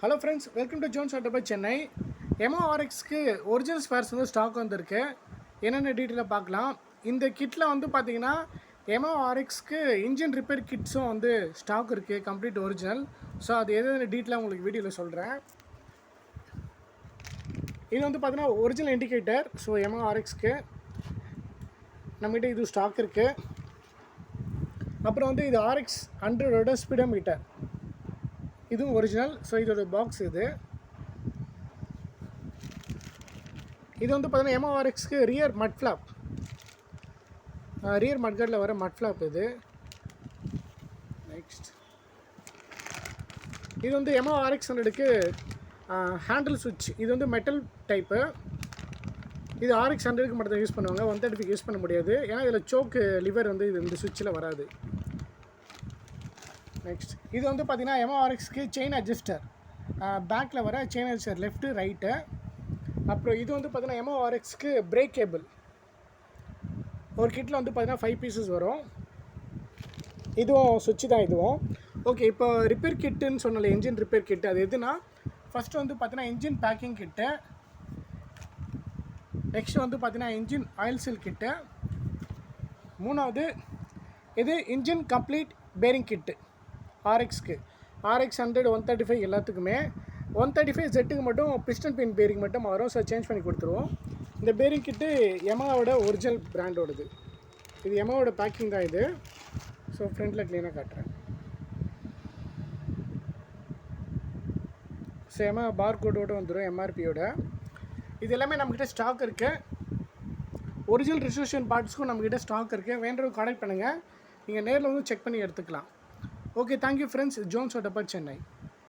Hello friends, welcome to Jones auto by Chennai. எம்ஓஆர்எக்ஸ்க்கு original spares வந்து stock வந்திருக்கு. என்னென்ன டீட்டெயிலாக பார்க்கலாம். இந்த கிட்டில் வந்து பார்த்தீங்கன்னா எம்ஓஆர்எக்ஸ்க்கு இன்ஜின் ரிப்பேர் கிட்ஸும் வந்து ஸ்டாக் இருக்குது, கம்ப்ளீட் ஒரிஜினல். ஸோ அது எது டீட்டெயிலாக உங்களுக்கு வீடியோவில் சொல்கிறேன். இது வந்து பார்த்தீங்கன்னா ஒரிஜினல் இண்டிகேட்டர். ஸோ எம்ஓஆர்எக்ஸ்க்கு நம்மகிட்ட இது ஸ்டாக் இருக்குது. அப்புறம் வந்து இது ஆர்எக்ஸ் 100ஓட ஸ்பீடோமீட்டர், இதுவும் ஒரிஜினல். ஸோ இதோட பாக்ஸ் இது வந்து பார்த்தீங்கன்னா எம்ஓஆர்எக்ஸ்க்கு ரியர் மட் ஃப்ளாப், ரியர் மட்கார்டில் வர மட் ஃப்ளாப் இது. நெக்ஸ்ட் இது வந்து எம்ஓஆர்எக்ஸ் 100க்கு ஹேண்டில் சுவிட்ச். இது வந்து மெட்டல் டைப்பு. இது ஆர்எக்ஸ் 100க்கு மட்டும் தான் யூஸ் பண்ணுவாங்க, 135 யூஸ் பண்ண முடியாது. ஏன்னா இதில் சோக்கு லிவர் வந்து இது இந்த சுவிட்சில் வராது. நெக்ஸ்ட் இது வந்து பார்த்தீங்கன்னா எம்ஓஆர்எக்ஸ்க்கு செயின் அட்ஜஸ்டர், பேக்கில் வர செயின் அட்ஜஸ்டர் லெஃப்ட்டு ரைட்டு. அப்புறம் இது வந்து பார்த்தீங்கன்னா எம்ஓஆர்எக்ஸ்க்கு பிரேக் கேபிள். ஒரு கிட்டில் வந்து பார்த்தீங்கன்னா 5 பீசஸ் வரும். இதுவும் சுவிட்சு தான் இதுவும். ஓகே, இப்போ ரிப்பேர் கிட்டுன்னு சொன்னால என்ஜின் ரிப்பேர் கிட்டு அது எதுனா, ஃபஸ்ட்டு வந்து பார்த்தீங்கன்னா இன்ஜின் பேக்கிங் கிட்டு. நெக்ஸ்ட் வந்து பார்த்தீங்கன்னா இன்ஜின் ஆயில் சீல் கிட்டு. மூணாவது இது இன்ஜின் கம்ப்ளீட் பேரிங் கிட்டு ஆர்எக்ஸ்க்கு. ஆர்எக்ஸ் 100 135 எல்லாத்துக்குமே. 135 ஜெட்டுக்கு மட்டும் பிஸ்டன் பின் பேரிங் மட்டும் வரும். ஸோ சேஞ்ச் பண்ணி கொடுத்துருவோம். இந்த பேரிங் கிட்டு எமாவோட ஒரிஜினல் பிராண்டோடது. இது எமாவோட பேக்கிங் தான் இது. ஸோ ஃப்ரண்ட்டில் க்ளீனாக காட்டுறேன். ஸோ எமா பார் கோடோடு வந்துடும், எம்ஆர்பியோட. இது எல்லாமே நம்மக்கிட்ட ஸ்டாக் இருக்குது. ஒரிஜினல் ரிசர்வேஷன் பார்ட்ஸ்க்கும் நம்மக்கிட்ட ஸ்டாக் இருக்குது. வேண்டவங்க கான்டாக்ட் பண்ணுங்கள். நீங்கள் நேரில் வந்து செக் பண்ணி எடுத்துக்கலாம். Okay, thank you friends. Jones auto by Chennai.